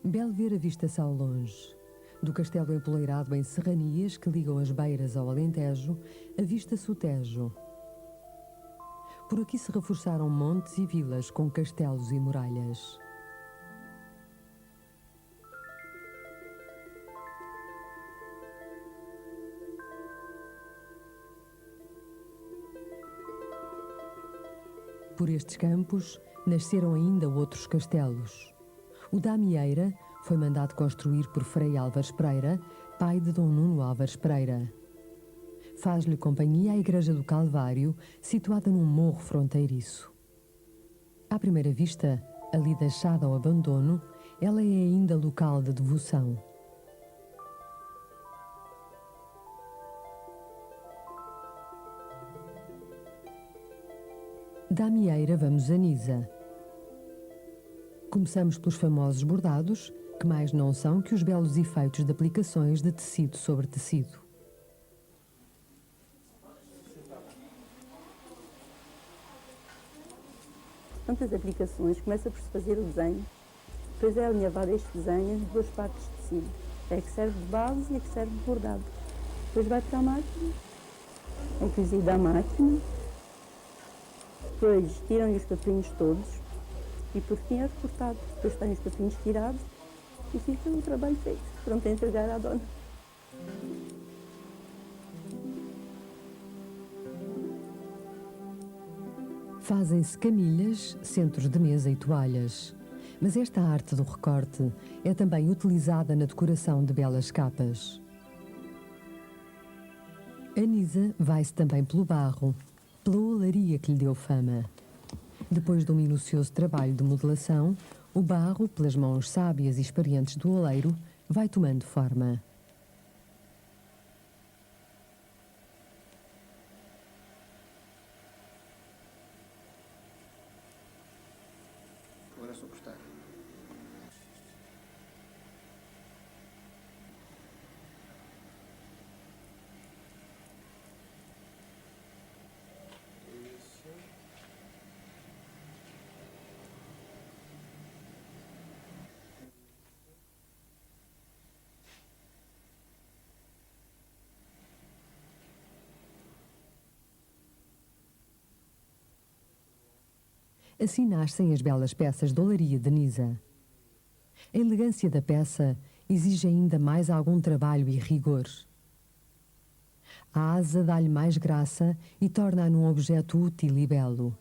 Belver avista-se ao longe. Do castelo empoleirado em serranias que ligam as beiras ao Alentejo, avista-se o Tejo. Por aqui se reforçaram montes e vilas com castelos e muralhas. Por estes campos nasceram ainda outros castelos. O da Amieira foi mandado construir por Frei Álvares Pereira, pai de Dom Nuno Álvares Pereira. Faz-lhe companhia a Igreja do Calvário, situada num morro fronteiriço. À primeira vista, ali deixada ao abandono, ela é ainda local de devoção. Da Amieira vamos a Nisa. Começamos pelos famosos bordados, que mais não são que os belos efeitos de aplicações de tecido sobre tecido. Tantas aplicações, começa por se fazer o desenho, depois é alinhavado este desenho em duas partes de tecido. É que serve de base e é que serve de bordado. Depois vai para a máquina, é cozido à máquina, depois tiram-lhe os papinhos todos e por fim é recortado. Depois têm os papinhos tirados e fica o trabalho feito, pronto a entregar à dona. Fazem-se camilhas, centros de mesa e toalhas. Mas esta arte do recorte é também utilizada na decoração de belas capas. A Nisa vai-se também pelo barro, pela olaria que lhe deu fama. Depois de um minucioso trabalho de modelação, o barro, pelas mãos sábias e experientes do oleiro, vai tomando forma. Agora é só cortar. Assim nascem as belas peças de olaria de Nisa. A elegância da peça exige ainda mais algum trabalho e rigor. A asa dá-lhe mais graça e torna-a num objeto útil e belo.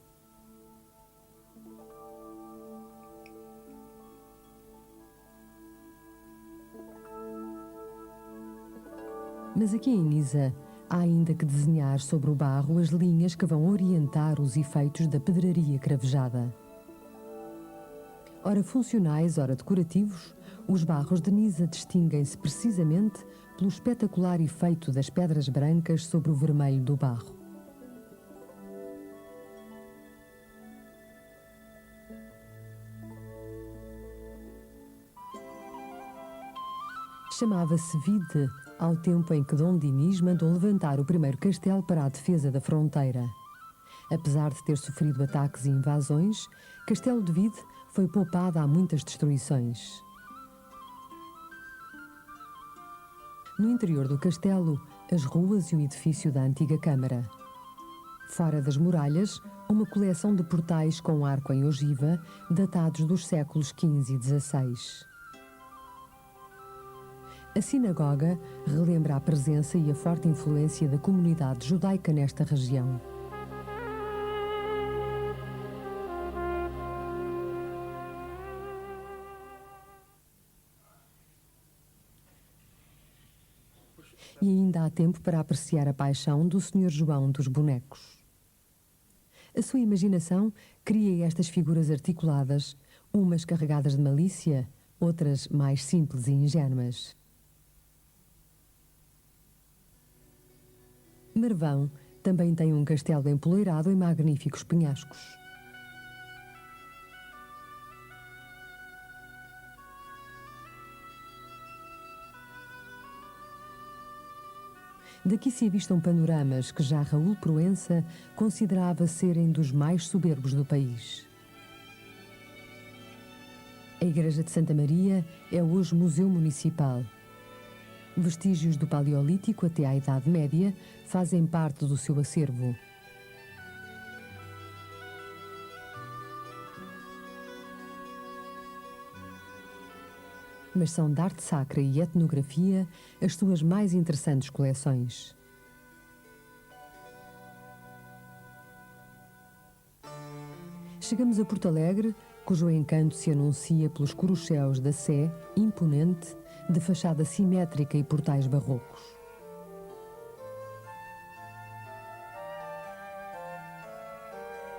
Mas aqui em Nisa há ainda que desenhar sobre o barro as linhas que vão orientar os efeitos da pedraria cravejada. Ora funcionais, ora decorativos, os barros de Nisa distinguem-se precisamente pelo espetacular efeito das pedras brancas sobre o vermelho do barro. Chamava-se Vide ao tempo em que Dom Dinis mandou levantar o primeiro castelo para a defesa da fronteira. Apesar de ter sofrido ataques e invasões, Castelo de Vide foi poupado a muitas destruições. No interior do castelo, as ruas e o edifício da antiga Câmara. Fora das muralhas, uma coleção de portais com arco em ogiva, datados dos séculos XV e XVI. A sinagoga relembra a presença e a forte influência da comunidade judaica nesta região. E ainda há tempo para apreciar a paixão do Senhor João dos bonecos. A sua imaginação cria estas figuras articuladas, umas carregadas de malícia, outras mais simples e ingênuas. Marvão também tem um castelo empoleirado em magníficos penhascos. Daqui se avistam panoramas que já Raul Proença considerava serem dos mais soberbos do país. A Igreja de Santa Maria é hoje Museu Municipal. Vestígios do Paleolítico até à Idade Média fazem parte do seu acervo. Mas são de arte sacra e etnografia as suas mais interessantes coleções. Chegamos a Porto Alegre, cujo encanto se anuncia pelos corucheus da Sé, imponente, de fachada simétrica e portais barrocos.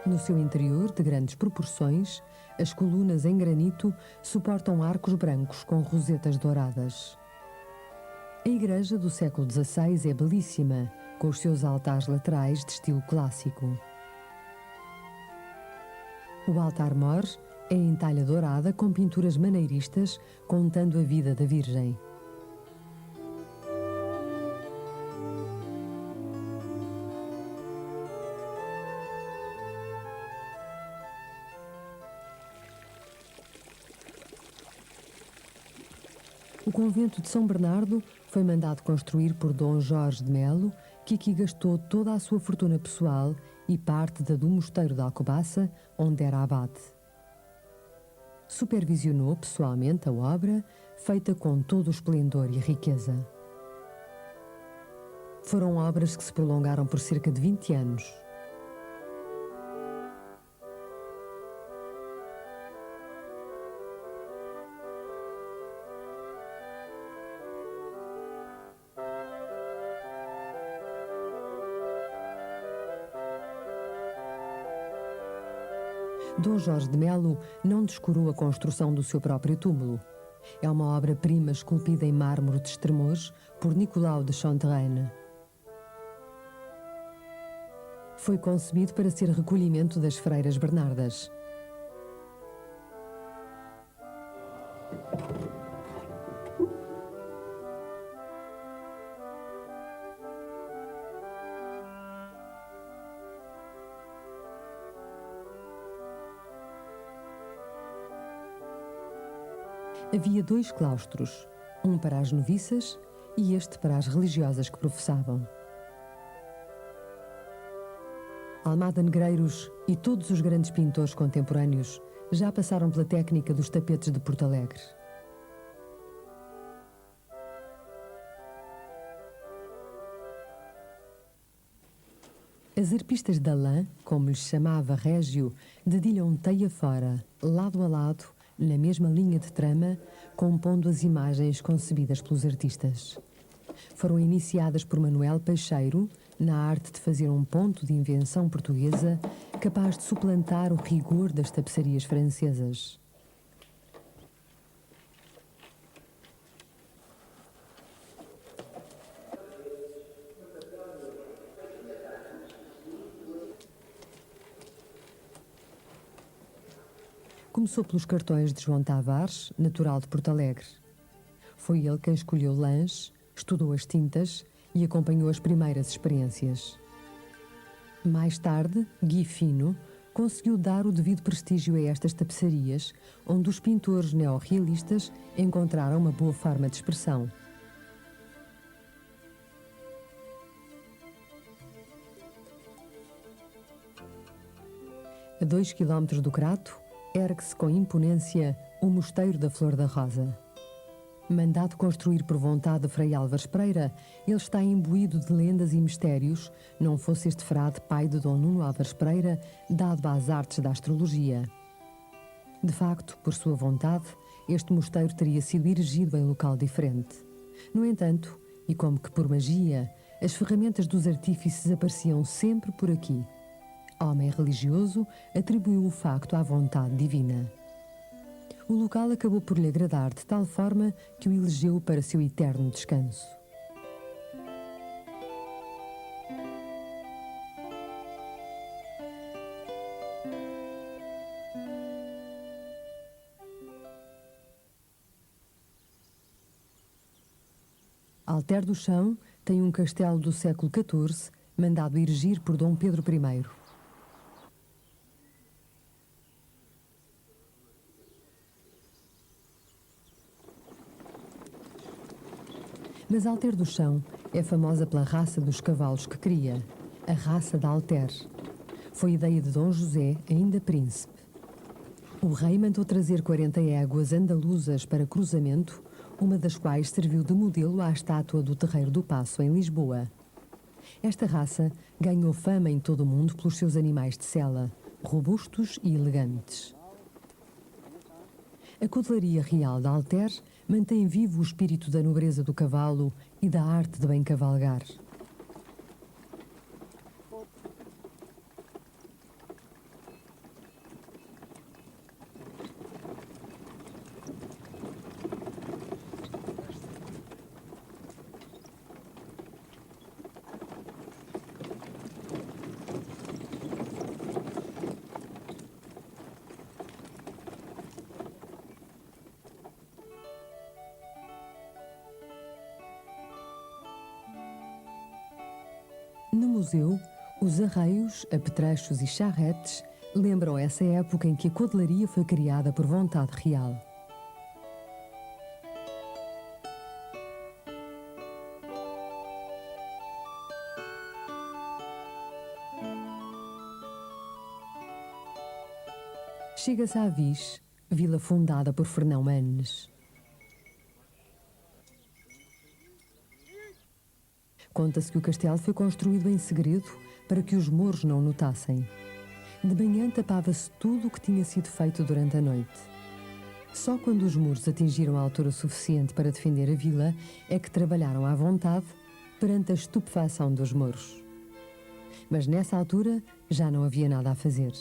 No seu interior, de grandes proporções, as colunas em granito suportam arcos brancos com rosetas douradas. A igreja do século XVI é belíssima, com os seus altares laterais de estilo clássico. O altar-mor é em talha dourada com pinturas maneiristas contando a vida da Virgem. O convento de São Bernardo foi mandado construir por Dom Jorge de Melo, que aqui gastou toda a sua fortuna pessoal e parte da do mosteiro de Alcobaça, onde era abade. Supervisionou pessoalmente a obra, feita com todo o esplendor e riqueza. Foram obras que se prolongaram por cerca de 20 anos. Dom Jorge de Melo não descurou a construção do seu próprio túmulo. É uma obra-prima esculpida em mármore de Estremoz por Nicolau de Chantereine. Foi concebido para ser recolhimento das freiras bernardas. Havia 2 claustros, um para as noviças e este para as religiosas que professavam. Almada Negreiros e todos os grandes pintores contemporâneos já passaram pela técnica dos tapetes de Porto Alegre. As arpistas da lã, como lhes chamava Régio, dedilham teia fora, lado a lado, na mesma linha de trama, compondo as imagens concebidas pelos artistas. Foram iniciadas por Manuel Peixeiro na arte de fazer um ponto de invenção portuguesa capaz de suplantar o rigor das tapeçarias francesas. Começou pelos cartões de João Tavares, natural de Porto Alegre. Foi ele quem escolheu lãs, estudou as tintas e acompanhou as primeiras experiências. Mais tarde, Gui Fino conseguiu dar o devido prestígio a estas tapeçarias, onde os pintores neorrealistas encontraram uma boa forma de expressão. A 2 quilómetros do Crato, ergue-se com imponência o Mosteiro da Flor da Rosa. Mandado construir por vontade de Frei Álvares Pereira, ele está imbuído de lendas e mistérios, não fosse este frade pai de Dom Nuno Álvares Pereira, dado às artes da astrologia. De facto, por sua vontade, este mosteiro teria sido erigido em local diferente. No entanto, e como que por magia, as ferramentas dos artífices apareciam sempre por aqui. Homem religioso, atribuiu o facto à vontade divina. O local acabou por lhe agradar de tal forma que o elegeu para seu eterno descanso. Alter do Chão tem um castelo do século XIV, mandado erigir por Dom Pedro I. Mas Alter do Chão é famosa pela raça dos cavalos que cria, a raça da Alter. Foi ideia de Dom José, ainda príncipe. O rei mandou trazer 40 éguas andaluzas para cruzamento, uma das quais serviu de modelo à estátua do Terreiro do Paço, em Lisboa. Esta raça ganhou fama em todo o mundo pelos seus animais de sela, robustos e elegantes. A cutelaria real da Alter mantém vivo o espírito da nobreza do cavalo e da arte de bem cavalgar. No museu, os arreios, apetrechos e charretes lembram essa época em que a cutelaria foi criada por vontade real. Chega-se a Avis, vila fundada por Fernão Manes. Conta-se que o castelo foi construído em segredo para que os mouros não o notassem. De manhã tapava-se tudo o que tinha sido feito durante a noite. Só quando os muros atingiram a altura suficiente para defender a vila é que trabalharam à vontade perante a estupefação dos mouros. Mas nessa altura já não havia nada a fazer.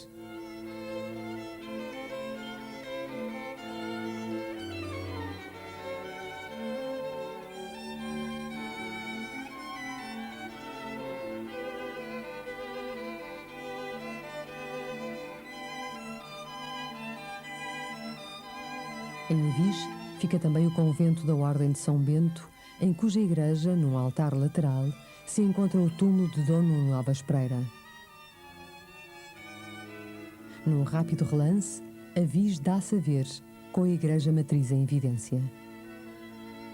Em Avis fica também o convento da Ordem de São Bento, em cuja igreja, num altar lateral, se encontra o túmulo de Dom Nuno Álvares Pereira. Num rápido relance, Avis dá-se a ver, com a igreja matriz em evidência.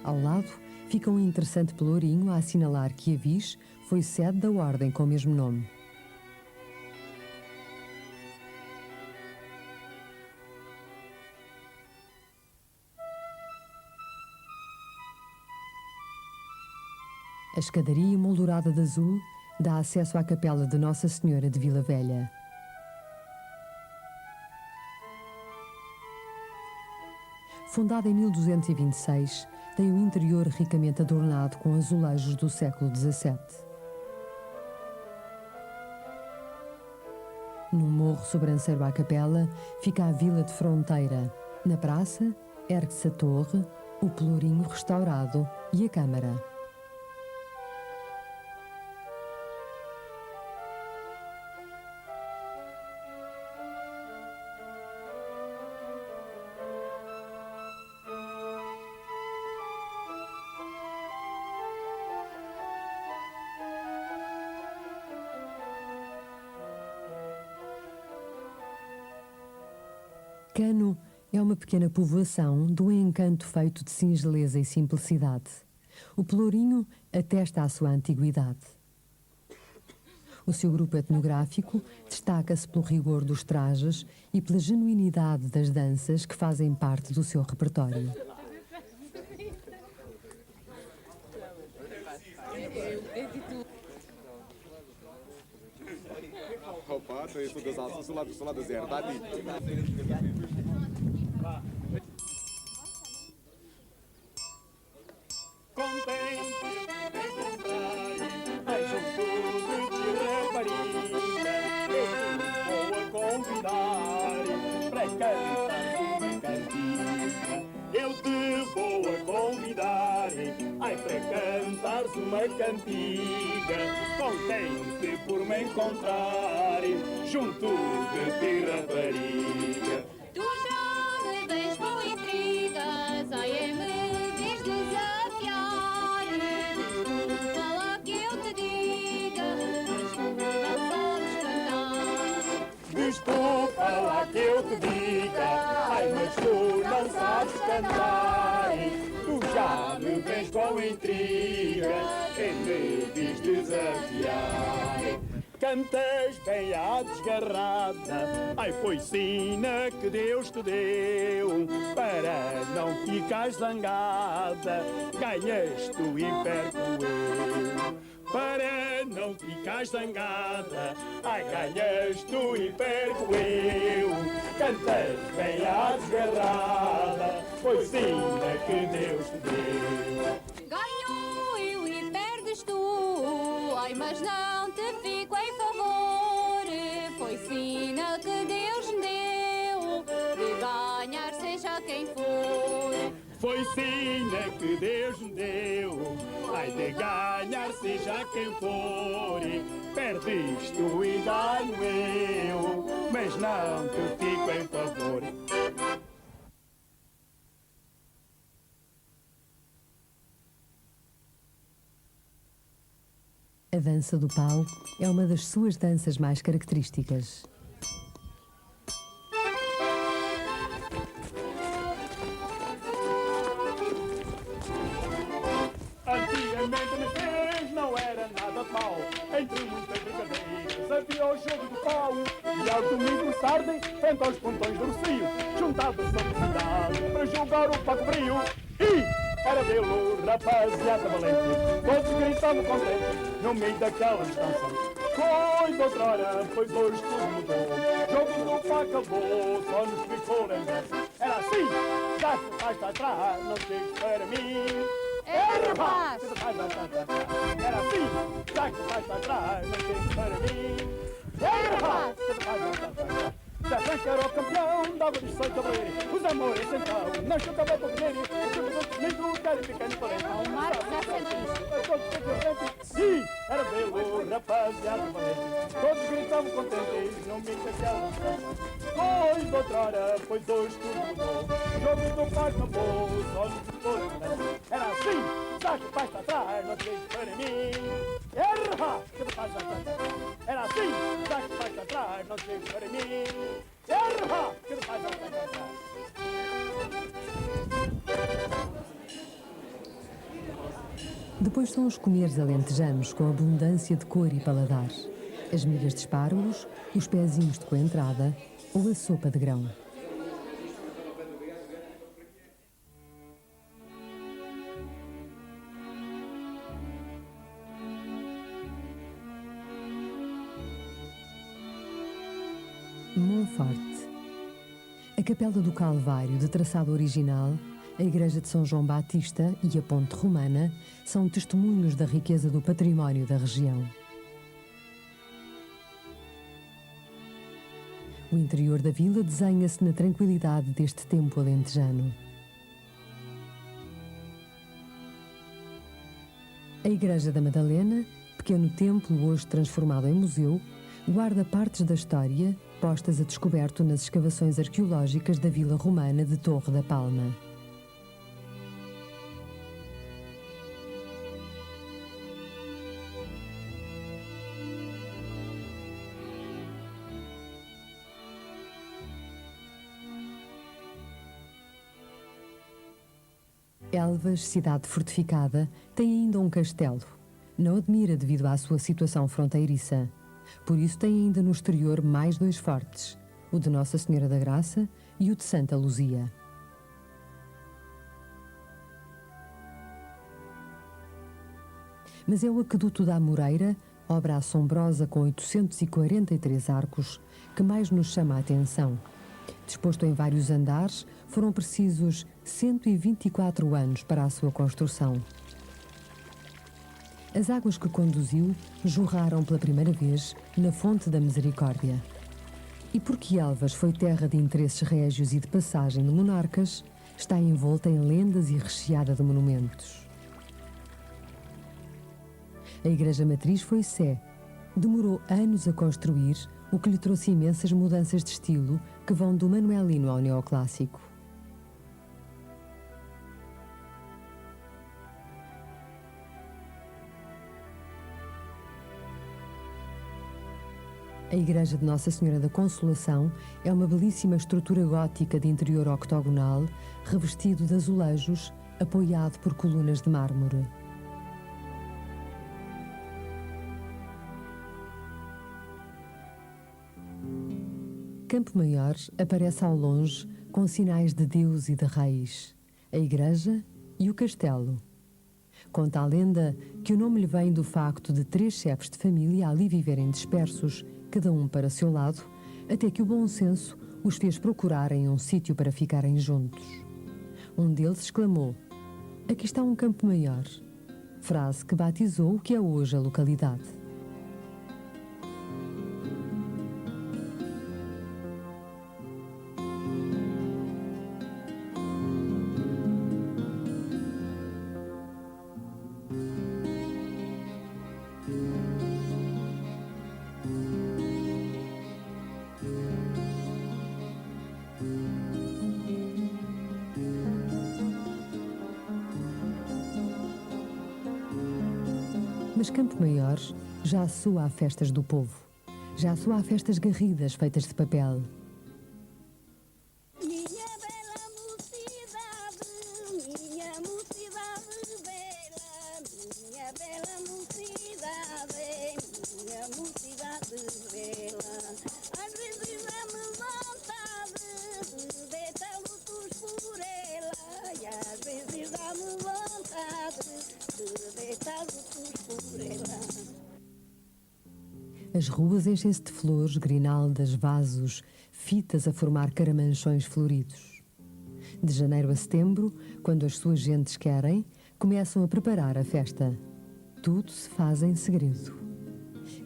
Ao lado, fica um interessante pelourinho a assinalar que Avis foi sede da ordem com o mesmo nome. A escadaria emoldurada de azul dá acesso à capela de Nossa Senhora de Vila Velha. Fundada em 1226, tem o interior ricamente adornado com azulejos do século XVII. Num morro sobranceiro à capela, fica a vila de Fronteira. Na praça, ergue-se a torre, o pelourinho restaurado e a câmara. Cano é uma pequena povoação de um encanto feito de singeleza e simplicidade. O pelourinho atesta a sua antiguidade. O seu grupo etnográfico destaca-se pelo rigor dos trajes e pela genuinidade das danças que fazem parte do seu repertório. Opa, tu ești de salsa, sula de zero, tá? Eu te vou a convidar, ai, para cantares uma cantiga, contente por me encontrar junto de ti, rapariga. Tu já me vens com intrigas, ai, me vens desafiar. Desculpa lá que eu te diga, mas tu não sabes cantar. Desculpa lá que eu te diga, ai, mas tu não sabes cantar. Tu já me vens vejo com intriga quem me diz desafiar. Cantas bem à desgarrada, ai foi sina que Deus te deu, para não ficares zangada, ganhas tu e perco eu. Para não ficares zangada, ai ganhas tu e perco eu. Cantas bem à desgarrada, foi sina que Deus te deu. Ganho eu e perdes tu, ai mas não te fico em favor. Foi sina que Deus me deu, de ganhar seja quem for. Foi sina que Deus me deu, ai de ganhar seja quem for. Perdes tu e ganho eu, mas não te fico em favor. A dança do pau é uma das suas danças mais características. Antigamente nas três não era nada mal. Entre muitas brincadeiras havia o jogo do pau. E ao domingo tarde, frente aos pontões do Rocio, juntava-se a mocidade para jogar o pato frio. E era belo, rapaziada valente, todos gritavam contentes no meio daquela distância. Foi outrora, pois hoje tudo mudou. Jogo do pau acabou, só nos ficou lembrança. Era assim, já que faz atrás, não chegues para mim. Rapaz! Era assim, já que faz atrás, não chegues para mim. Rapaz! Se a Franca era o campeão, dava-lhes só cavaleiro. Os amores então, não chutava para comer. Os jogadores nem lutar e pequeno para O Marcos já sente e era belo, rapaziada valente. Todos gritavam contentes, não me daquela distância. Pois de outrora, pois hoje tudo mudou. O jogo do pai acabou, só nos ficou lembrança. Era assim, já que faz para trás, não chegues para mim. Erra, que faz para trás. Era assim, já que faz para trás, não chegues para mim. Erra, que faz para trás. Depois são os comeres alentejanos com abundância de cor e paladar. As migas de espárgos, os pezinhos de coentrada ou a sopa de grão. Monforte. A Capela do Calvário, de traçado original, a Igreja de São João Batista e a Ponte Romana são testemunhos da riqueza do património da região. O interior da vila desenha-se na tranquilidade deste tempo alentejano. A Igreja da Madalena, pequeno templo hoje transformado em museu, guarda partes da história postas a descoberto nas escavações arqueológicas da vila romana de Torre da Palma. Elvas, cidade fortificada, tem ainda um castelo. Não admira devido à sua situação fronteiriça. Por isso tem ainda no exterior mais dois fortes, o de Nossa Senhora da Graça e o de Santa Luzia. Mas é o Aqueduto da Amoreira, obra assombrosa com 843 arcos, que mais nos chama a atenção. Disposto em vários andares, foram precisos 124 anos para a sua construção. As águas que conduziu jorraram pela primeira vez na Fonte da Misericórdia. E porque Elvas foi terra de interesses régios e de passagem de monarcas, está envolta em lendas e recheada de monumentos. A Igreja Matriz foi Sé. Demorou anos a construir, o que lhe trouxe imensas mudanças de estilo que vão do manuelino ao neoclássico. A Igreja de Nossa Senhora da Consolação é uma belíssima estrutura gótica de interior octogonal, revestido de azulejos, apoiado por colunas de mármore. Campo Maior aparece ao longe com sinais de Deus e de reis, a igreja e o castelo. Conta a lenda que o nome lhe vem do facto de 3 chefes de família ali viverem dispersos, cada um para seu lado, até que o bom senso os fez procurarem um sítio para ficarem juntos. Um deles exclamou: "Aqui está um campo maior", frase que batizou o que é hoje a localidade. Mas Campo Maior já soa a festas do povo. Já soa a festas garridas feitas de papel. Minha bela mocidade bela, minha bela mocidade bela. Às vezes dá-me vontade de deitar lutos por ela, e às vezes dá-me vontade de deitar lutos por ela. As ruas enchem-se de flores, grinaldas, vasos, fitas a formar caramanchões floridos. De janeiro a setembro, quando as suas gentes querem, começam a preparar a festa. Tudo se faz em segredo.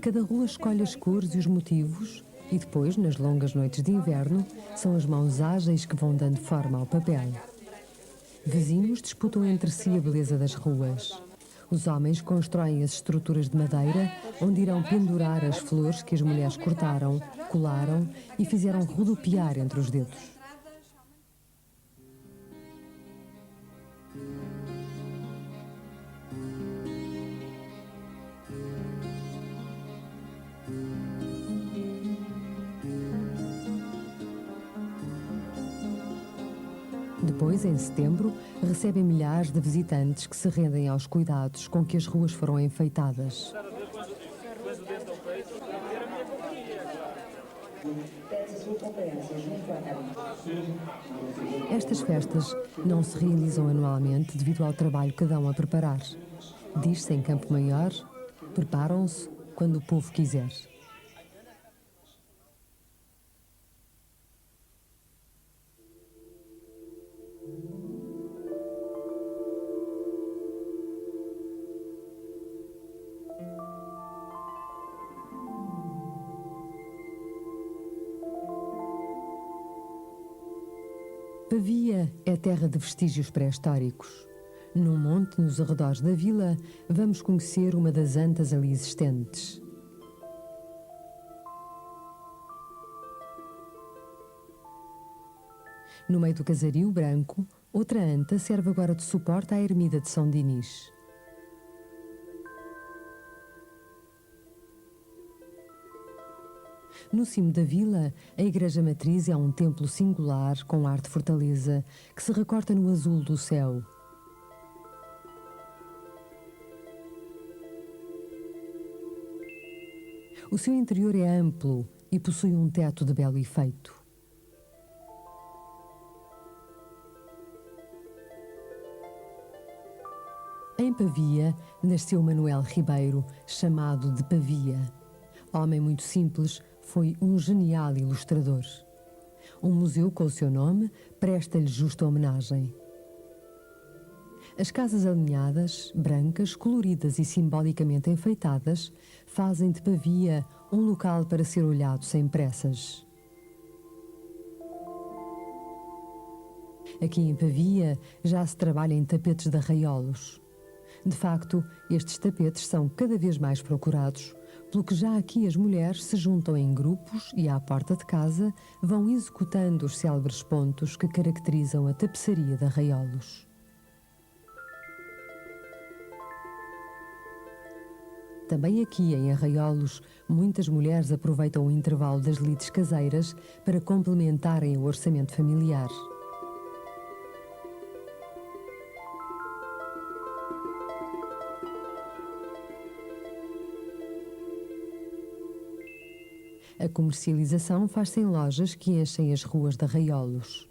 Cada rua escolhe as cores e os motivos e depois, nas longas noites de inverno, são as mãos ágeis que vão dando forma ao papel. Vizinhos disputam entre si a beleza das ruas. Os homens constroem as estruturas de madeira onde irão pendurar as flores que as mulheres cortaram, colaram e fizeram rodopiar entre os dedos. Depois, em setembro, recebem milhares de visitantes que se rendem aos cuidados com que as ruas foram enfeitadas. Estas festas não se realizam anualmente devido ao trabalho que dão a preparar. Diz-se em Campo Maior: preparam-se quando o povo quiser. Pavia é terra de vestígios pré-históricos. Num monte nos arredores da vila, vamos conhecer uma das antas ali existentes. No meio do casario branco, outra anta serve agora de suporte à ermida de São Dinis. No cimo da vila, a Igreja Matriz é um templo singular com ar de fortaleza que se recorta no azul do céu. O seu interior é amplo e possui um teto de belo efeito. Em Pavia, nasceu Manuel Ribeiro, chamado de Pavia. Homem muito simples, foi um genial ilustrador. Um museu com o seu nome presta-lhe justa homenagem. As casas alinhadas, brancas, coloridas e simbolicamente enfeitadas, fazem de Pavia um local para ser olhado sem pressas. Aqui em Pavia já se trabalha em tapetes de arraiolos. De facto, estes tapetes são cada vez mais procurados, pelo que já aqui as mulheres se juntam em grupos e, à porta de casa, vão executando os célebres pontos que caracterizam a tapeçaria de arraiolos. Também aqui, em Arraiolos, muitas mulheres aproveitam o intervalo das lides caseiras para complementarem o orçamento familiar. A comercialização faz-se em lojas que enchem as ruas de arraiolos.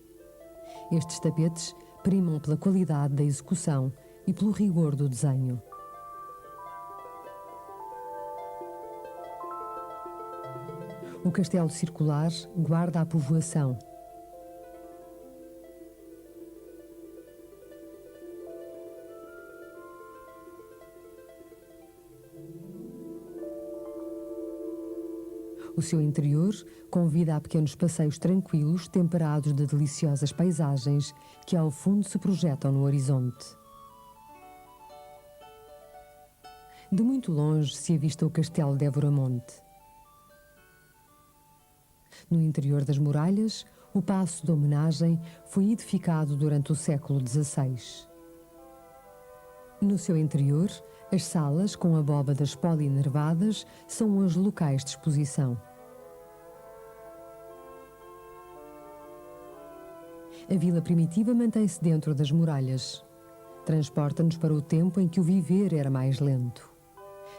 Estes tapetes primam pela qualidade da execução e pelo rigor do desenho. O castelo circular guarda a povoação. O seu interior convida a pequenos passeios tranquilos, temperados de deliciosas paisagens que ao fundo se projetam no horizonte. De muito longe se avista o castelo de Évora-Monte. No interior das muralhas, o Paço de Homenagem foi edificado durante o século XVI. No seu interior, as salas com abóbadas polinervadas são os locais de exposição. A vila primitiva mantém-se dentro das muralhas. Transporta-nos para o tempo em que o viver era mais lento.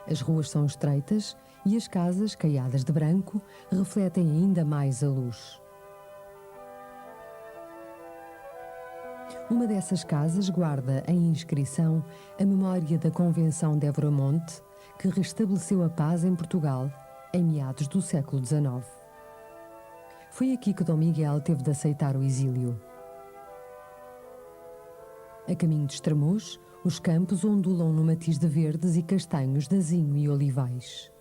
As ruas são estreitas e as casas, caiadas de branco, refletem ainda mais a luz. Uma dessas casas guarda em inscrição a memória da Convenção de Évora-Monte, que restabeleceu a paz em Portugal em meados do século XIX. Foi aqui que Dom Miguel teve de aceitar o exílio. A caminho de Estremoz, os campos ondulam no matiz de verdes e castanhos de azinho e olivais.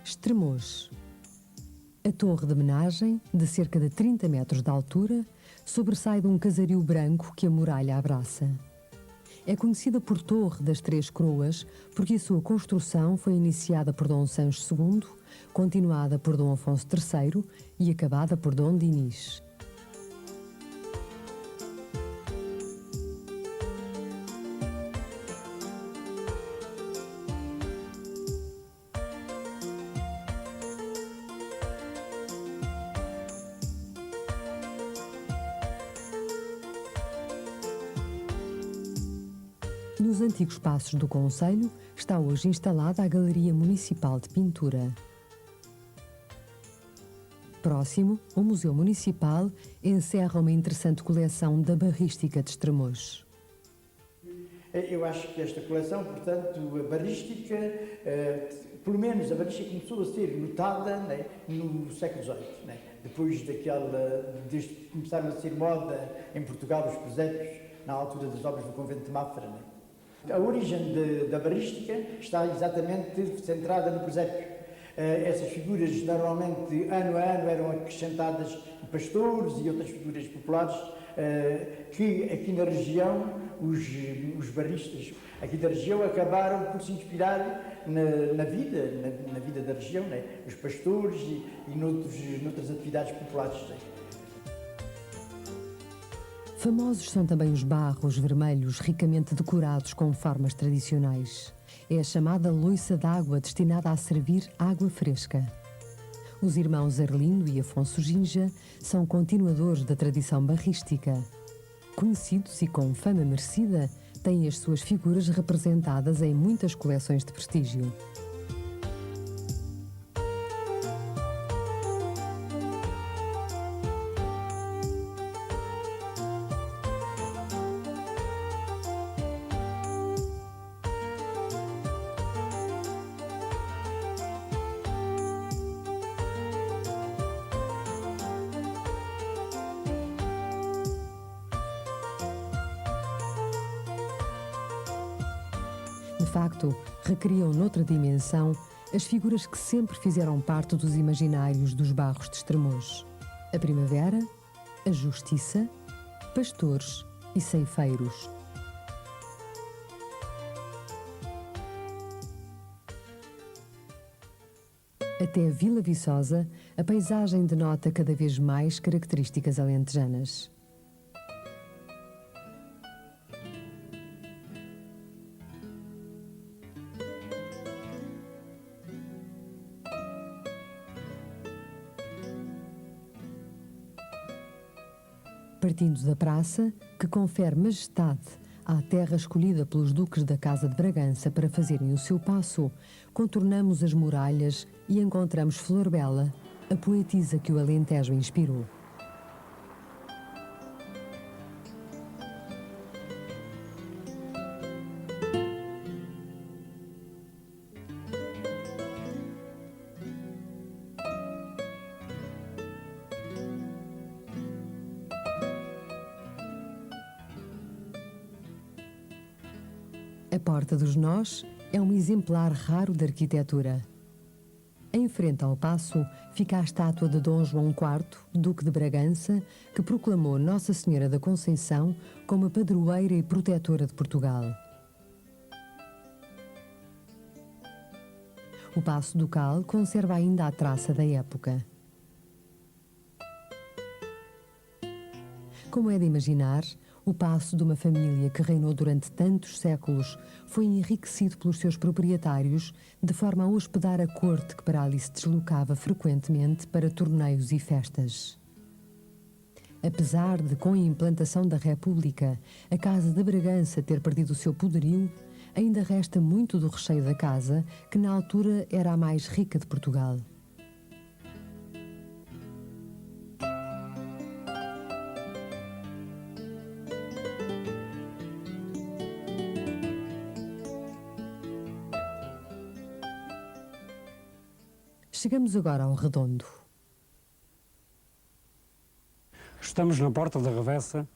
Estremoz. A torre de homenagem, de cerca de 30 metros de altura, sobressai de um casario branco que a muralha abraça. É conhecida por Torre das Três Coroas porque a sua construção foi iniciada por Dom Sancho II, continuada por Dom Afonso III e acabada por Dom Dinis. Nos antigos passos do concelho está hoje instalada a Galeria Municipal de Pintura. Próximo, o Museu Municipal encerra uma interessante coleção da barrística de Estremoz. Eu acho que esta coleção, portanto, a barrística, pelo menos a barrística começou a ser notada, né, no século XVIII, né, depois desde que começaram a ser moda em Portugal os presépios, na altura das obras do convento de Mafra. Né. A origem da barrística está exatamente centrada no presépio. Essas figuras, normalmente, ano a ano, eram acrescentadas pastores e outras figuras populares, que aqui na região, os barristas aqui da região acabaram por se inspirar na vida da região, né? Os pastores e noutras atividades populares. Né? Famosos são também os barros vermelhos ricamente decorados com formas tradicionais. É a chamada loiça d'água destinada a servir água fresca. Os irmãos Arlindo e Afonso Ginja são continuadores da tradição barrística. Conhecidos e com fama merecida, têm as suas figuras representadas em muitas coleções de prestígio. De facto, recriam noutra dimensão as figuras que sempre fizeram parte dos imaginários dos barros de Estremoz. A primavera, a justiça, pastores e ceifeiros. Até Vila Viçosa, a paisagem denota cada vez mais características alentejanas. Partindo da praça, que confere majestade À terra escolhida pelos duques da Casa de Bragança para fazerem o seu paço, contornamos as muralhas e encontramos Flor Bela, a poetisa que o Alentejo inspirou. A Porta dos Nós é um exemplar raro de arquitetura. Em frente ao paço fica a estátua de Dom João IV, Duque de Bragança, que proclamou Nossa Senhora da Conceição como a padroeira e protetora de Portugal. O Paço Ducal conserva ainda a traça da época. Como é de imaginar, o paço de uma família que reinou durante tantos séculos foi enriquecido pelos seus proprietários, de forma a hospedar a corte que para ali se deslocava frequentemente para torneios e festas. Apesar de, com a implantação da República, a Casa de Bragança ter perdido o seu poderio, ainda resta muito do recheio da casa, que na altura era a mais rica de Portugal. Chegamos agora ao Redondo. Estamos na Porta da Revessa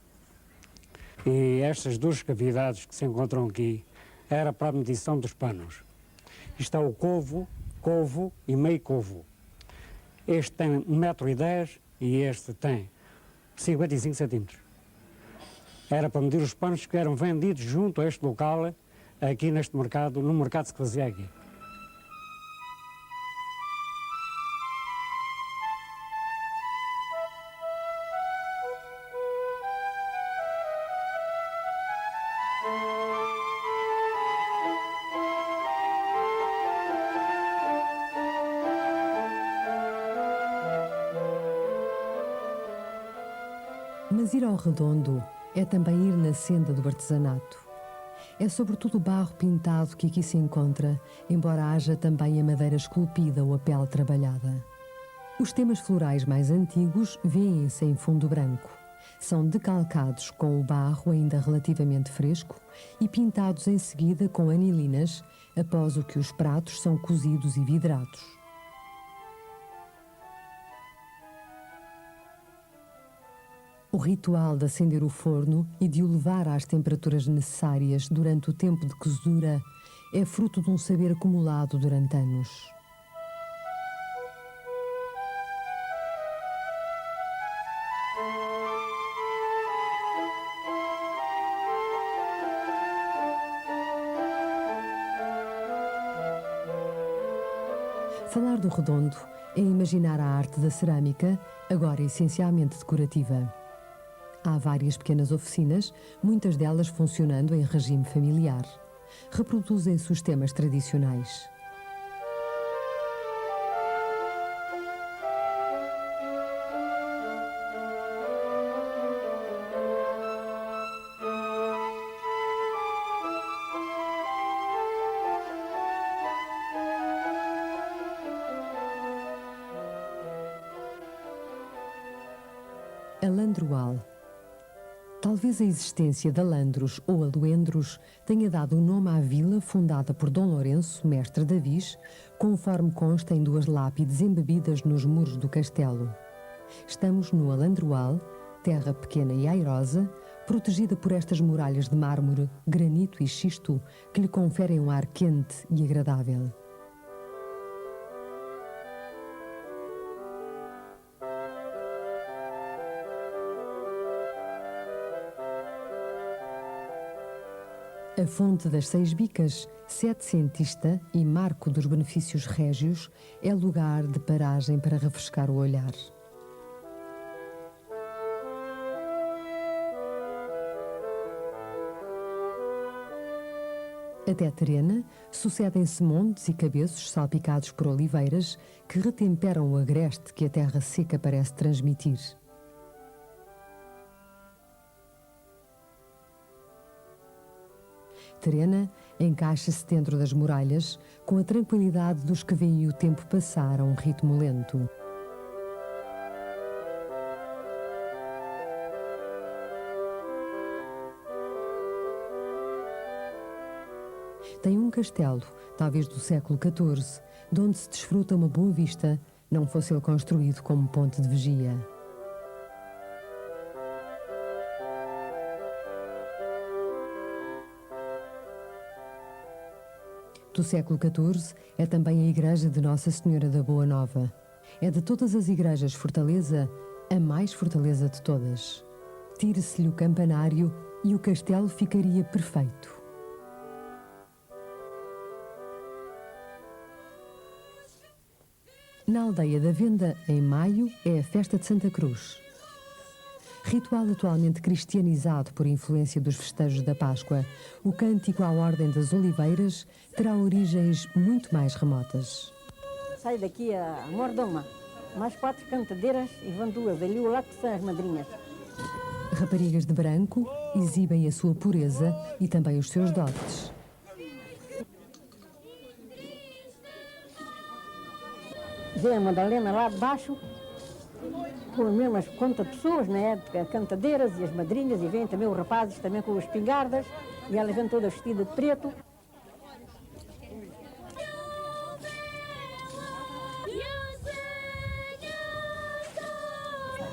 e estas duas cavidades que se encontram aqui era para a medição dos panos. Está o covo e meio covo. Este tem 1,10 m e este tem 55 cm. Era para medir os panos que eram vendidos junto a este local, aqui neste mercado, no mercado que se fazia aqui. Mas ir ao Redondo é também ir na senda do artesanato. É sobretudo o barro pintado que aqui se encontra, embora haja também a madeira esculpida ou a pele trabalhada. Os temas florais mais antigos vêem-se em fundo branco. São decalcados com o barro ainda relativamente fresco e pintados em seguida com anilinas, após o que os pratos são cozidos e vidrados. O ritual de acender o forno e de o levar às temperaturas necessárias durante o tempo de cozedura é fruto de um saber acumulado durante anos. Falar do Redondo é imaginar a arte da cerâmica, agora essencialmente decorativa. Há várias pequenas oficinas, muitas delas funcionando em regime familiar. Reproduzem-se os temas tradicionais. Alandroal. Talvez a existência de alandros ou alendros tenha dado o nome à vila fundada por Dom Lourenço, mestre da Viz, conforme consta em duas lápides embebidas nos muros do castelo. Estamos no Alandroal, terra pequena e airosa, protegida por estas muralhas de mármore, granito e xisto que lhe conferem um ar quente e agradável. A Fonte das Seis Bicas, setecentista e marco dos benefícios régios, é lugar de paragem para refrescar o olhar. Até Terena, sucedem-se montes e cabeços salpicados por oliveiras que retemperam o agreste que a terra seca parece transmitir. Terena encaixa-se dentro das muralhas com a tranquilidade dos que veem o tempo passar a um ritmo lento. Tem um castelo, talvez do século XIV, de onde se desfruta uma boa vista, não fosse ele construído como ponte de vigia. Do século XIV é também a igreja de Nossa Senhora da Boa Nova. É de todas as igrejas fortaleza, a mais fortaleza de todas. Tire-se-lhe o campanário e o castelo ficaria perfeito. Na aldeia da Venda, em maio, é a festa de Santa Cruz. Ritual atualmente cristianizado por influência dos festejos da Páscoa, o cântico à Ordem das Oliveiras terá origens muito mais remotas. Sai daqui a Mordoma, mais 4 cantadeiras e vão 2 ali, lá que são as madrinhas. Raparigas de branco exibem a sua pureza e também os seus dotes. Vê a Madalena lá de baixo, com as mesmas quantas pessoas, na época, cantadeiras e as madrinhas, e vêm também os rapazes também com as espingardas, e ela vem toda vestida de preto.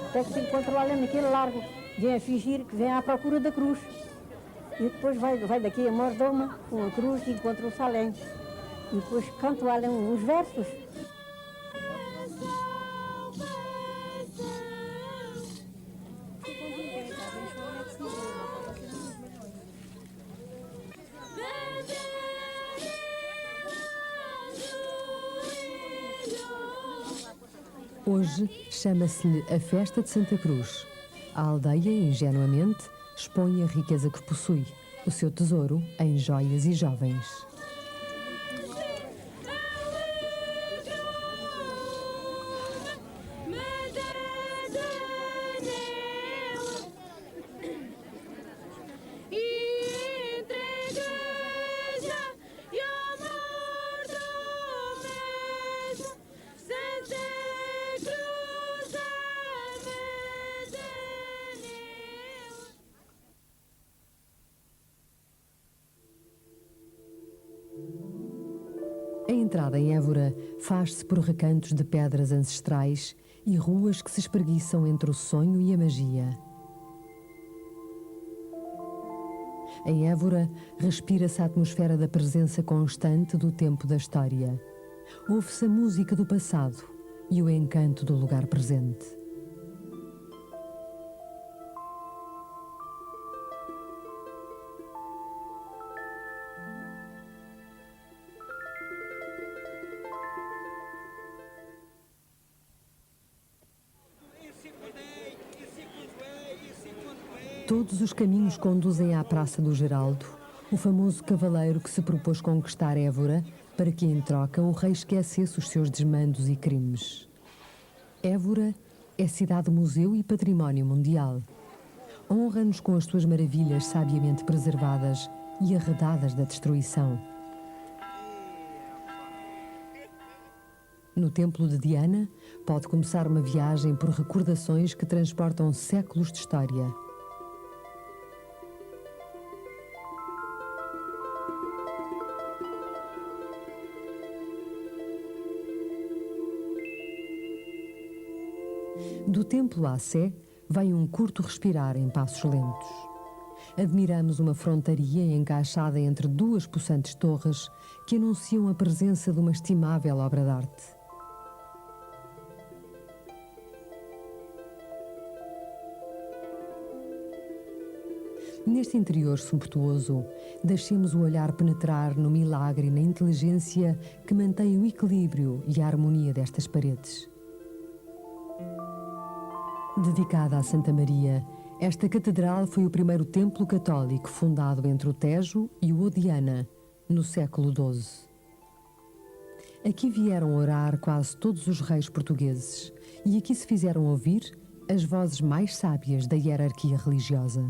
Até que se encontra lá naquele largo, vem a fingir que vem à procura da cruz. E depois vai daqui a Mordoma com a cruz e encontra o Salém. E depois canta lá uns versos. Hoje chama-se-lhe a Festa de Santa Cruz. A aldeia, ingenuamente, expõe a riqueza que possui, o seu tesouro em joias e jovens. A entrada em Évora faz-se por recantos de pedras ancestrais e ruas que se espreguiçam entre o sonho e a magia. Em Évora respira-se a atmosfera da presença constante do tempo da história. Ouve-se a música do passado e o encanto do lugar presente. Todos os caminhos conduzem à Praça do Geraldo, o famoso cavaleiro que se propôs conquistar Évora para que, em troca, o rei esquecesse os seus desmandos e crimes. Évora é cidade-museu e património mundial. Honra-nos com as suas maravilhas sabiamente preservadas e arredadas da destruição. No Templo de Diana, pode começar uma viagem por recordações que transportam séculos de história. Do templo à Sé, vem um curto respirar em passos lentos. Admiramos uma frontaria encaixada entre 2 possantes torres que anunciam a presença de uma estimável obra de arte. Neste interior sumptuoso, deixemos o olhar penetrar no milagre e na inteligência que mantém o equilíbrio e a harmonia destas paredes. Dedicada a Santa Maria, esta catedral foi o primeiro templo católico fundado entre o Tejo e o Odiana, no século XII. Aqui vieram orar quase todos os reis portugueses e aqui se fizeram ouvir as vozes mais sábias da hierarquia religiosa.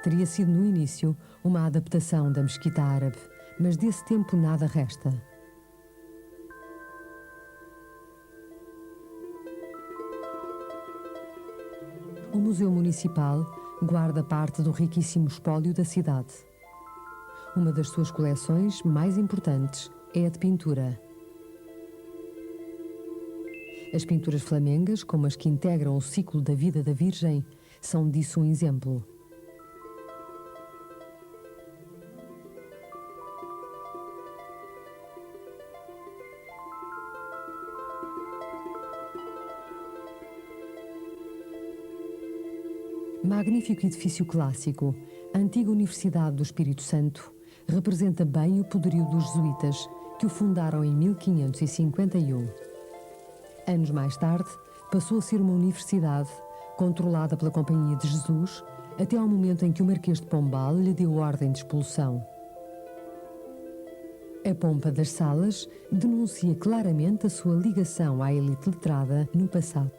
Teria sido no início uma adaptação da mesquita árabe, mas desse tempo nada resta. O Museu Municipal guarda parte do riquíssimo espólio da cidade. Uma das suas coleções mais importantes é a de pintura. As pinturas flamengas, como as que integram o ciclo da vida da Virgem, são disso um exemplo. Magnífico edifício clássico, a antiga Universidade do Espírito Santo, representa bem o poderio dos jesuítas, que o fundaram em 1551. Anos mais tarde, passou a ser uma universidade, controlada pela Companhia de Jesus, até ao momento em que o Marquês de Pombal lhe deu ordem de expulsão. A pompa das salas denuncia claramente a sua ligação à elite letrada no passado.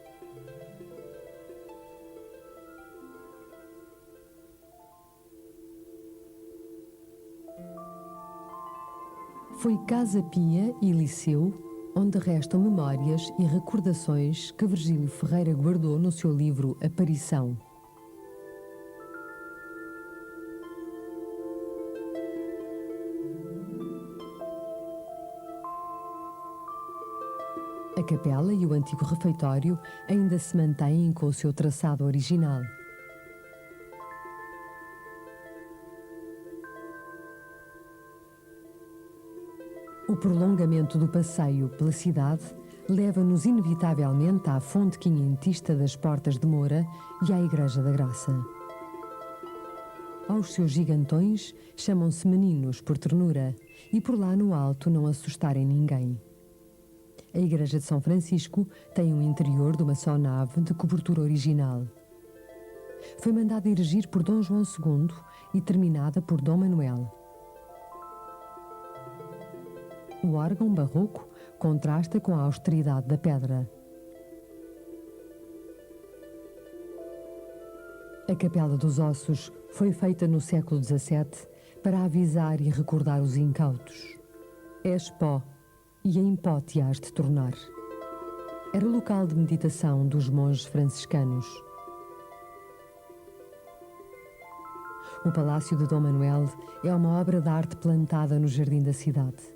Foi Casa Pia e Liceu onde restam memórias e recordações que Virgílio Ferreira guardou no seu livro Aparição. A capela e o antigo refeitório ainda se mantêm com o seu traçado original. O prolongamento do passeio pela cidade leva-nos inevitavelmente à fonte quinhentista das Portas de Moura e à Igreja da Graça. Aos seus gigantões chamam-se meninos por ternura e por lá no alto não assustarem ninguém. A Igreja de São Francisco tem um interior de uma só nave de cobertura original. Foi mandada erigir por Dom João II e terminada por Dom Manuel. O órgão barroco contrasta com a austeridade da pedra. A Capela dos Ossos foi feita no século XVII para avisar e recordar os incautos. És pó, e em pó te hás de tornar. Era local de meditação dos monges franciscanos. O Palácio de Dom Manuel é uma obra de arte plantada no jardim da cidade.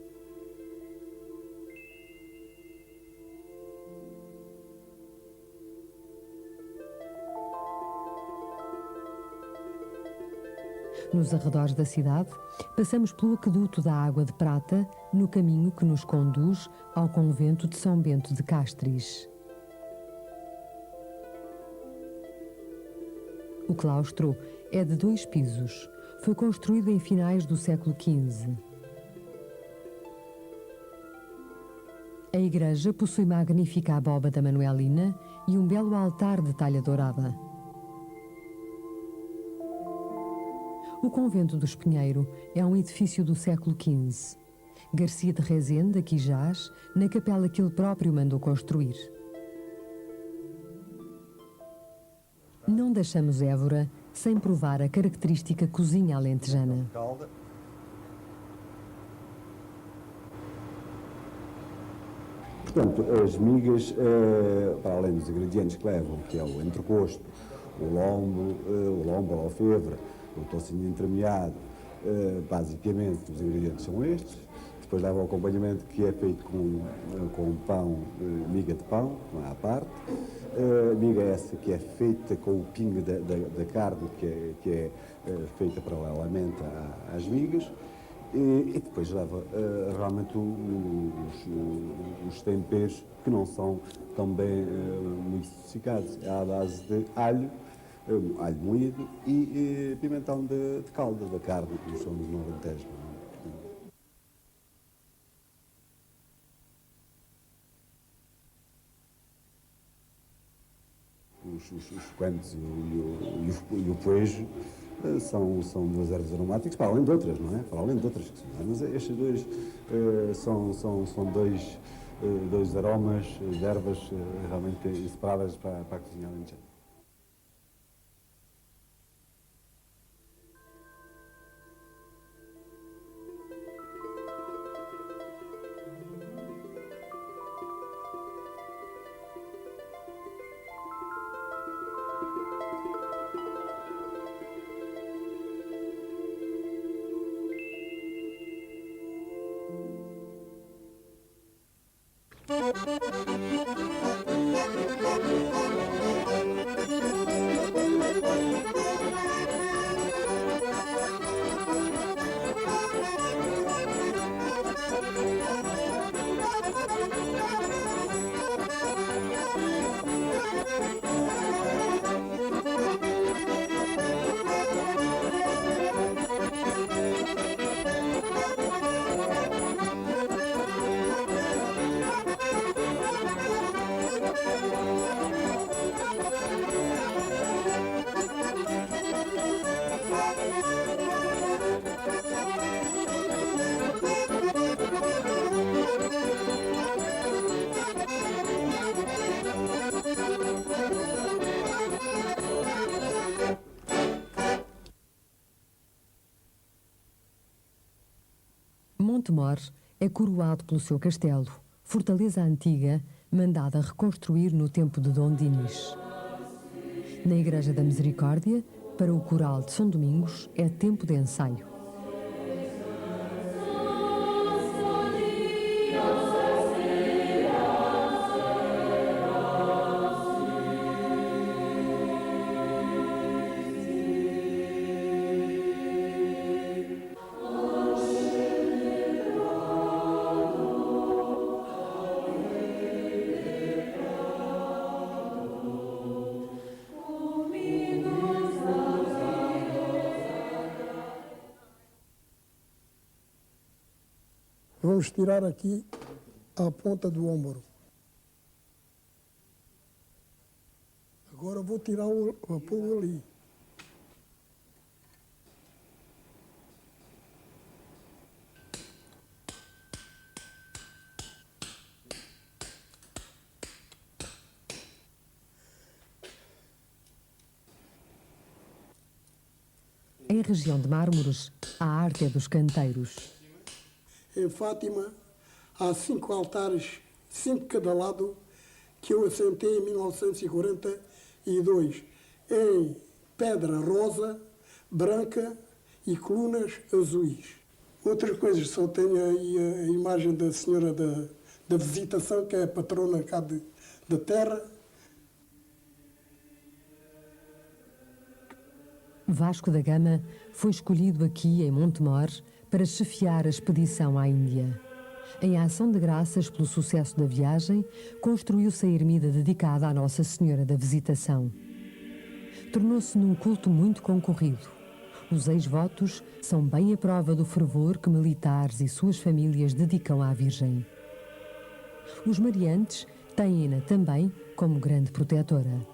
Nos arredores da cidade, passamos pelo aqueduto da Água de Prata, no caminho que nos conduz ao convento de São Bento de Castris. O claustro é de 2 pisos. Foi construído em finais do século XV. A igreja possui magnífica abóbada manuelina e um belo altar de talha dourada. O convento do Espinheiro é um edifício do século XV. Garcia de Rezende aqui jaz, na capela que ele próprio mandou construir. Não deixamos Évora sem provar a característica cozinha alentejana. Portanto, as migas, para além dos ingredientes que levam, que é o entrecosto, o lombo, a alfebre, o tocinho entremeado, basicamente os ingredientes são estes. Depois leva o acompanhamento que é feito com pão, miga de pão, à parte. Miga essa que é feita com o pingo da carne, que é feita paralelamente às migas. E depois leva realmente os temperos, que não são também muito sofisticados. É à base de alho moído e pimentão de calda da carne, que nós somos no Alentejo. Os coentros e o poejo são 2 ervas aromáticas, para além de outras, não é? Para além de outras que são. Mas estes dois são dois aromas de ervas realmente inseparáveis para a cozinha alentejana. Montemor é coroado pelo seu castelo, fortaleza antiga, mandada reconstruir no tempo de Dom Dinis. Na Igreja da Misericórdia, para o coral de São Domingos, é tempo de ensaio. Vamos tirar aqui a ponta do ombro. Agora vou tirar o apoio ali. Em região de Mármores, a arte é dos canteiros. Em Fátima, há 5 altares, 5 de cada lado, que eu assentei em 1942, em pedra rosa, branca e colunas azuis. Outras coisas, só tenho aí a imagem da Senhora da Visitação, que é a patrona cá da terra. Vasco da Gama foi escolhido aqui, em Montemor, para chefiar a expedição à Índia. Em ação de graças pelo sucesso da viagem, construiu-se a ermida dedicada à Nossa Senhora da Visitação. Tornou-se num culto muito concorrido. Os ex-votos são bem a prova do fervor que militares e suas famílias dedicam à Virgem. Os mariantes têm-na também como grande protetora.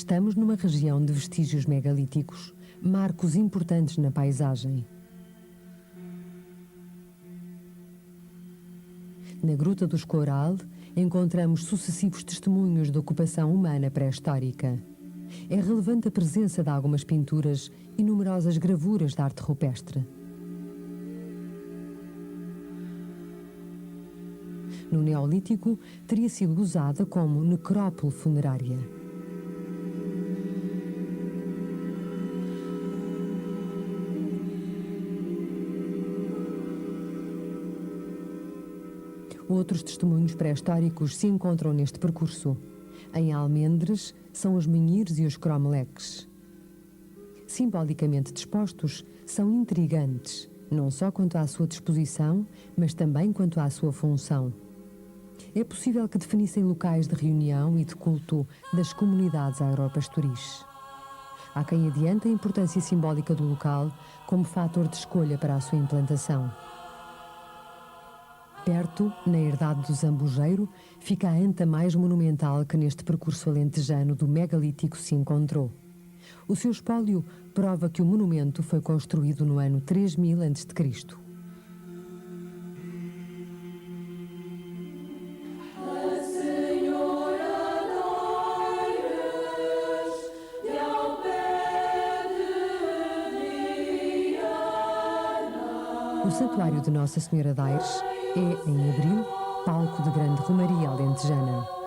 Estamos numa região de vestígios megalíticos, marcos importantes na paisagem. Na Gruta do Escoral encontramos sucessivos testemunhos de ocupação humana pré-histórica. É relevante a presença de algumas pinturas e numerosas gravuras de arte rupestre. No Neolítico, teria sido usada como necrópole funerária. Outros testemunhos pré-históricos se encontram neste percurso. Em Almendres, são os menhires e os cromleques. Simbolicamente dispostos, são intrigantes, não só quanto à sua disposição, mas também quanto à sua função. É possível que definissem locais de reunião e de culto das comunidades agropastoris. Há quem adianta a importância simbólica do local como fator de escolha para a sua implantação. Perto, na herdade do Zambujeiro, fica a anta mais monumental que neste percurso alentejano do megalítico se encontrou. O seu espólio prova que o monumento foi construído no ano 3000 a.C. O Santuário de Nossa Senhora de Aires é, em abril, palco de grande romaria alentejana.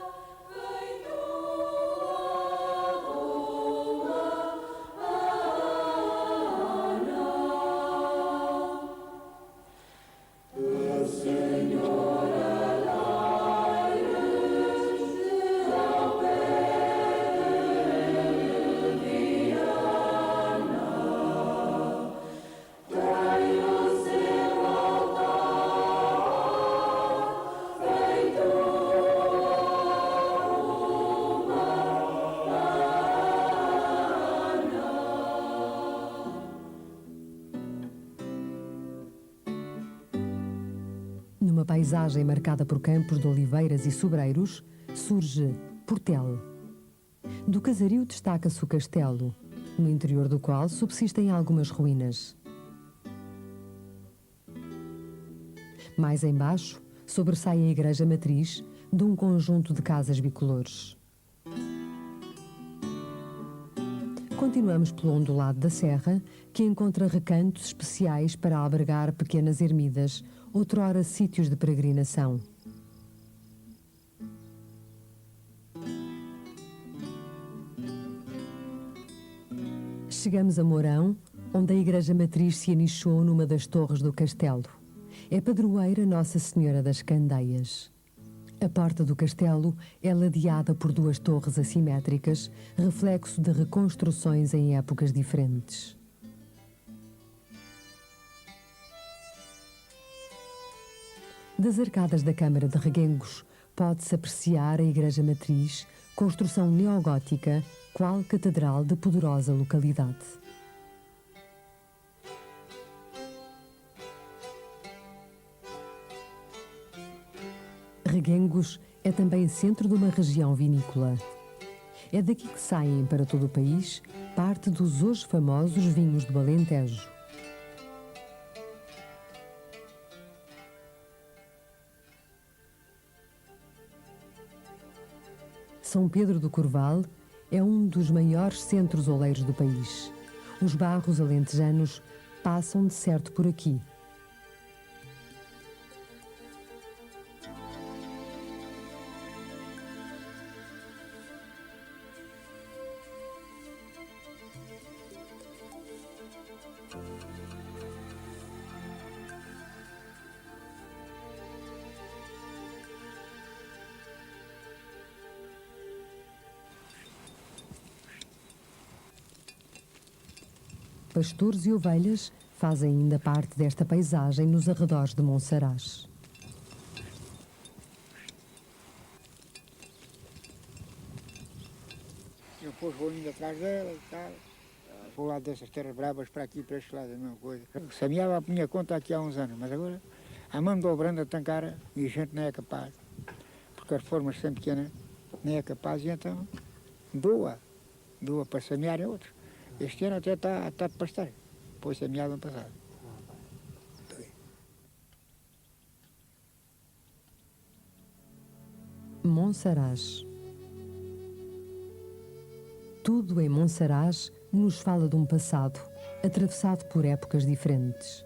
Numa paisagem marcada por campos de oliveiras e sobreiros, surge Portel. Do casario destaca-se o castelo, no interior do qual subsistem algumas ruínas. Mais embaixo, sobressai a igreja matriz de um conjunto de casas bicolores. Continuamos pelo ondulado da serra, que encontra recantos especiais para albergar pequenas ermidas, outrora sítios de peregrinação. Chegamos a Mourão, onde a igreja matriz se anichou numa das torres do castelo. É padroeira Nossa Senhora das Candeias. A porta do castelo é ladeada por duas torres assimétricas, reflexo de reconstruções em épocas diferentes. Das arcadas da Câmara de Reguengos pode-se apreciar a Igreja Matriz, construção neogótica, qual catedral de poderosa localidade. Reguengos é também centro de uma região vinícola. É daqui que saem para todo o país parte dos hoje famosos vinhos do Alentejo. São Pedro do Corval é um dos maiores centros oleiros do país. Os barros alentejanos passam de certo por aqui. Pastores e ovelhas fazem ainda parte desta paisagem nos arredores de Monsaraz. Eu depois vou indo atrás dela e tal. Vou lá dessas terras bravas para aqui, para este lado, a mesma coisa. Sameava a minha conta aqui há uns anos, mas agora a mão dobrando tão cara e a gente não é capaz. Porque as formas são pequenas, não é capaz e então doa para semear em outros. Este ano até está de pastar, pois semeado ano passado. Monsaraz. Tudo em Monsaraz nos fala de um passado, atravessado por épocas diferentes.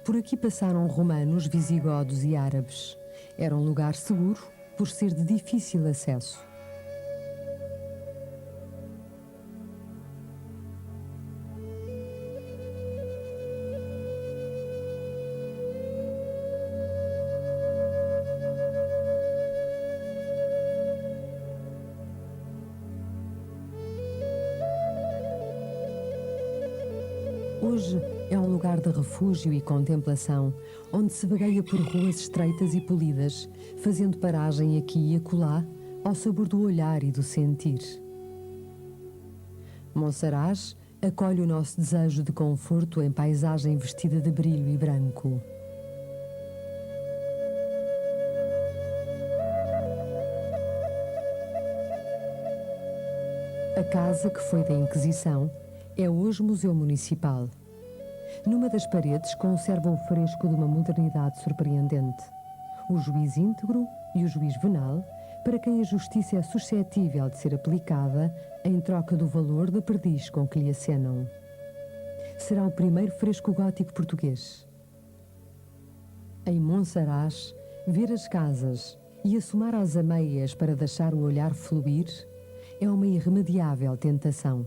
Por aqui passaram romanos, visigodos e árabes. Era um lugar seguro, por ser de difícil acesso. Hoje é um lugar de refúgio e contemplação, onde se vagueia por ruas estreitas e polidas, fazendo paragem aqui e acolá, ao sabor do olhar e do sentir. Monsaraz acolhe o nosso desejo de conforto em paisagem vestida de brilho e branco. A casa que foi da Inquisição é hoje Museu Municipal. Numa das paredes conserva o fresco de uma modernidade surpreendente. O juiz íntegro e o juiz venal, para quem a justiça é suscetível de ser aplicada em troca do valor da perdiz com que lhe acenam. Será o primeiro fresco gótico português. Em Monsaraz, ver as casas e assomar às ameias para deixar o olhar fluir é uma irremediável tentação.